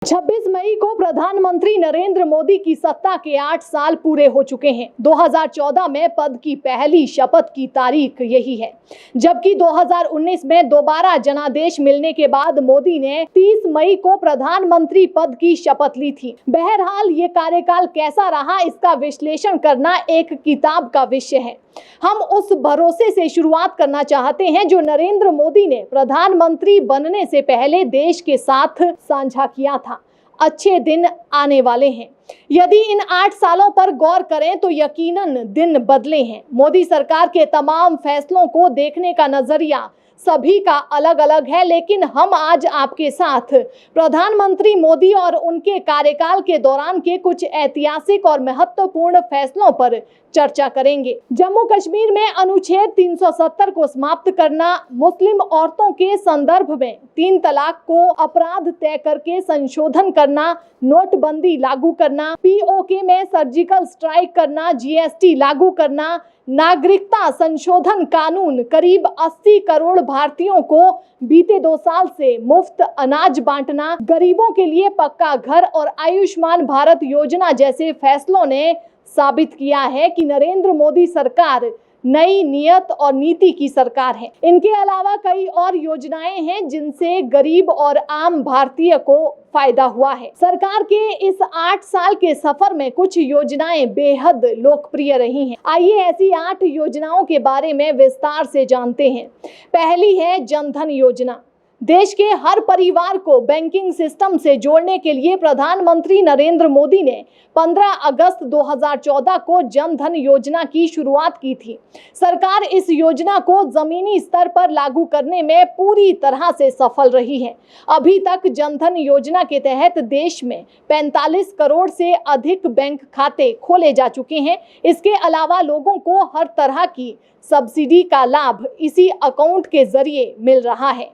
26 मई को प्रधानमंत्री नरेंद्र मोदी की सत्ता के 8 साल पूरे हो चुके हैं। 2014 में पद की पहली शपथ की तारीख यही है, जबकि 2019 में दोबारा जनादेश मिलने के बाद मोदी ने 30 मई को प्रधानमंत्री पद की शपथ ली थी। बहरहाल ये कार्यकाल कैसा रहा, इसका विश्लेषण करना एक किताब का विषय है। हम उस भरोसे से शुरुआत करना चाहते हैं जो नरेंद्र मोदी ने प्रधानमंत्री बनने से पहले देश के साथ साझा किया था। अच्छे दिन आने वाले हैं। यदि इन 8 सालों पर गौर करें तो यकीनन दिन बदले हैं। मोदी सरकार के तमाम फैसलों को देखने का नजरिया सभी का अलग अलग है, लेकिन हम आज आपके साथ प्रधानमंत्री मोदी और उनके कार्यकाल के दौरान के कुछ ऐतिहासिक और महत्वपूर्ण फैसलों पर चर्चा करेंगे। जम्मू कश्मीर में अनुच्छेद 370 को समाप्त करना, मुस्लिम औरतों के संदर्भ में 3 तलाक को अपराध तय करके संशोधन करना, नोटबंदी लागू करना, पीओके में सर्जिकल स्ट्राइक करना, जीएसटी लागू करना, नागरिकता संशोधन कानून, करीब 80 करोड़ भारतीयों को बीते 2 साल से मुफ्त अनाज बांटना, गरीबों के लिए पक्का घर और आयुष्मान भारत योजना जैसे फैसलों ने साबित किया है कि नरेंद्र मोदी सरकार नई नियत और नीति की सरकार है। इनके अलावा कई और योजनाएं हैं जिनसे गरीब और आम भारतीय को फायदा हुआ है। सरकार के इस 8 साल के सफर में कुछ योजनाएं बेहद लोकप्रिय रही हैं। आइए ऐसी 8 योजनाओं के बारे में विस्तार से जानते हैं। पहली है जनधन योजना। देश के हर परिवार को बैंकिंग सिस्टम से जोड़ने के लिए प्रधानमंत्री नरेंद्र मोदी ने 15 अगस्त 2014 को जनधन योजना की शुरुआत की थी। सरकार इस योजना को जमीनी स्तर पर लागू करने में पूरी तरह से सफल रही है। अभी तक जनधन योजना के तहत देश में 45 करोड़ से अधिक बैंक खाते खोले जा चुके हैं। इसके अलावा लोगों को हर तरह की सब्सिडी का लाभ इसी अकाउंट के जरिए मिल रहा है।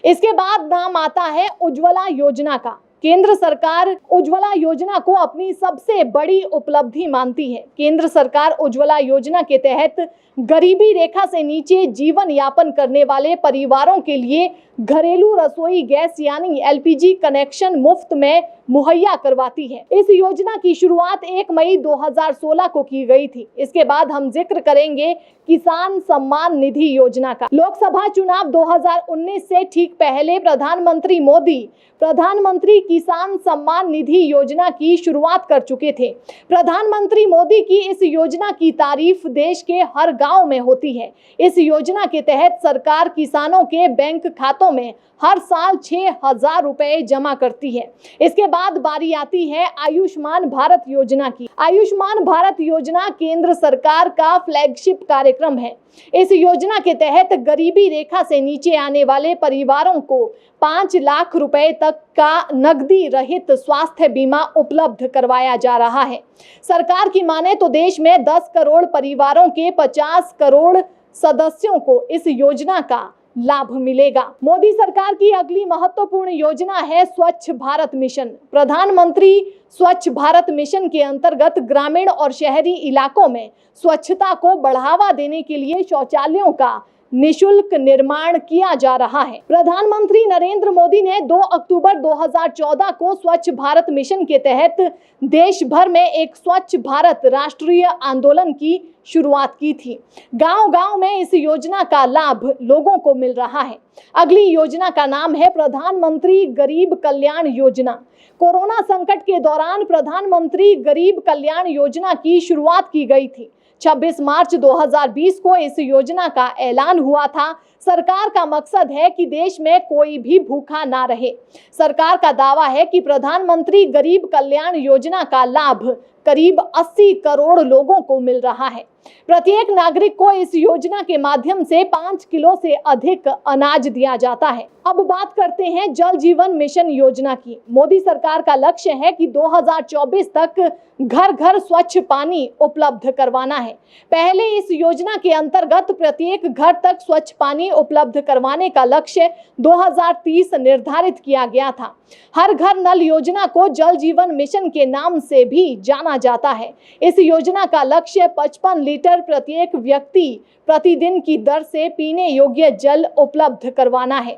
इसके बाद नाम आता है उज्ज्वला योजना का। केंद्र सरकार उज्ज्वला योजना को अपनी सबसे बड़ी उपलब्धि मानती है। केंद्र सरकार उज्ज्वला योजना के तहत गरीबी रेखा से नीचे जीवन यापन करने वाले परिवारों के लिए घरेलू रसोई गैस यानी एलपीजी कनेक्शन मुफ्त में मुहैया करवाती है। इस योजना की शुरुआत 1 मई 2016 को की गई थी। इसके बाद हम जिक्र करेंगे किसान सम्मान निधि योजना का। लोकसभा चुनाव 2019 से ठीक पहले प्रधानमंत्री मोदी प्रधानमंत्री किसान सम्मान निधि योजना की शुरुआत कर चुके थे। प्रधानमंत्री मोदी की इस योजना की तारीफ देश के हर गांव में होती है। इस योजना के तहत सरकार किसानों के बैंक खातों में हर साल 6,000 रुपए जमा करती है। इसके बाद बारी आती है आयुष्मान भारत योजना की। आयुष्मान भारत योजना केंद्र सरकार का फ्लैगशिप कार्यक्रम है। इस योजना के तहत गरीबी रेखा से नीचे आने वाले परिवारों को 5 लाख रुपए तक का नकदी रहित स्वास्थ्य बीमा उपलब्ध करवाया जा रहा है। सरकार की माने तो देश में 10 करोड़ परिवारों के 50 करोड़ सदस्यों को इस योजना का लाभ मिलेगा। मोदी सरकार की अगली महत्वपूर्ण योजना है स्वच्छ भारत मिशन। प्रधानमंत्री स्वच्छ भारत मिशन के अंतर्गत ग्रामीण और शहरी इलाकों में स्वच्छता को बढ़ावा देने के लिए शौचालयों का निशुल्क निर्माण किया जा रहा है। प्रधानमंत्री नरेंद्र मोदी ने 2 अक्टूबर 2014 को स्वच्छ भारत मिशन के तहत देश भर में एक स्वच्छ भारत राष्ट्रीय आंदोलन की शुरुआत की थी। गांव-गांव में इस योजना का लाभ लोगों को मिल रहा है। अगली योजना का नाम है प्रधानमंत्री गरीब कल्याण योजना। कोरोना संकट के दौरान प्रधानमंत्री गरीब कल्याण योजना की शुरुआत की गई थी। 26 मार्च 2020 को इस योजना का ऐलान हुआ था। सरकार का मकसद है कि देश में कोई भी भूखा ना रहे। सरकार का दावा है कि प्रधानमंत्री गरीब कल्याण योजना का लाभ करीब 80 करोड़ लोगों को मिल रहा है। प्रत्येक नागरिक को इस योजना के माध्यम से 5 किलो से अधिक अनाज दिया जाता है। अब बात करते हैं जल जीवन मिशन योजना की। मोदी सरकार का लक्ष्य है कि 2024 तक घर घर स्वच्छ पानी उपलब्ध करवाना है। पहले इस योजना के अंतर्गत प्रत्येक घर तक स्वच्छ पानी उपलब्ध करवाने का लक्ष्य 2030 निर्धारित किया गया था। हर घर नल योजना को जल जीवन मिशन के नाम से भी जाना जाता है। इस योजना का लक्ष्य 55 लीटर प्रत्येक व्यक्ति प्रतिदिन की दर से पीने योग्य जल उपलब्ध करवाना है।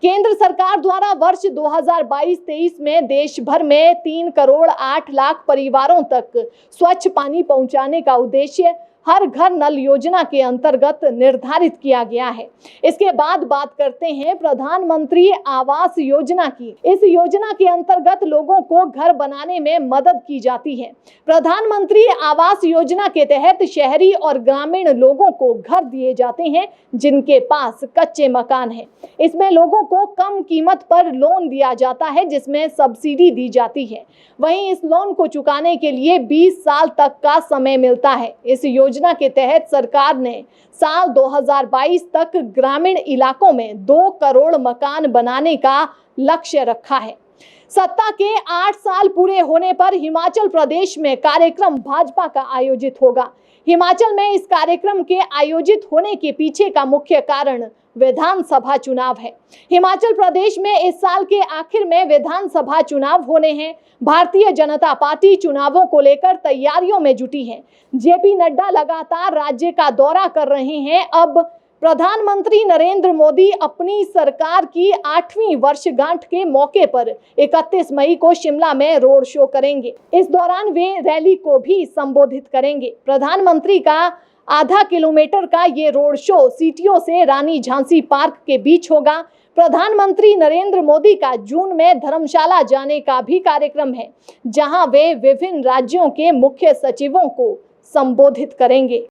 केंद्र सरकार द्वारा वर्ष 2022-23 में देश भर में 3 करोड़ 8 लाख परिवारों तक स्वच्छ पानी पहुंचाने का उद्देश्य हर घर नल योजना के अंतर्गत निर्धारित किया गया है। इसके बाद बात करते हैं प्रधानमंत्री आवास योजना की। इस योजना के अंतर्गत लोगों को घर बनाने में मदद की जाती है। प्रधानमंत्री आवास योजना के तहत शहरी और ग्रामीण लोगों को घर दिए जाते हैं जिनके पास कच्चे मकान हैं। इसमें लोगों को कम कीमत पर लोन दिया जाता है जिसमें सब्सिडी दी जाती है। वहीं इस लोन को चुकाने के लिए 20 साल तक का समय मिलता है। इस योजना के तहत सरकार ने साल 2022 तक ग्रामीण इलाकों में 2 करोड़ मकान बनाने का लक्ष्य रखा है। सत्ता के 8 साल पूरे होने पर हिमाचल प्रदेश में कार्यक्रम भाजपा का आयोजित होगा। हिमाचल में इस कार्यक्रम के आयोजित होने के पीछे का मुख्य कारण विधानसभा चुनाव है। हिमाचल प्रदेश में इस साल के आखिर में विधानसभा चुनाव होने हैं। भारतीय जनता पार्टी चुनावों को लेकर तैयारियों में जुटी है। जेपी नड्डा लगातार राज्य का दौरा कर रहे हैं। अब प्रधानमंत्री नरेंद्र मोदी अपनी सरकार की 8वीं वर्षगांठ के मौके पर 31 मई को शिमला में रोड शो करेंगे। इस दौरान वे रैली को भी संबोधित करेंगे। प्रधानमंत्री का आधा किलोमीटर का ये रोड शो सीटीओ से रानी झांसी पार्क के बीच होगा। प्रधानमंत्री नरेंद्र मोदी का जून में धर्मशाला जाने का भी कार्यक्रम है, जहां वे विभिन्न राज्यों के मुख्य सचिवों को संबोधित करेंगे।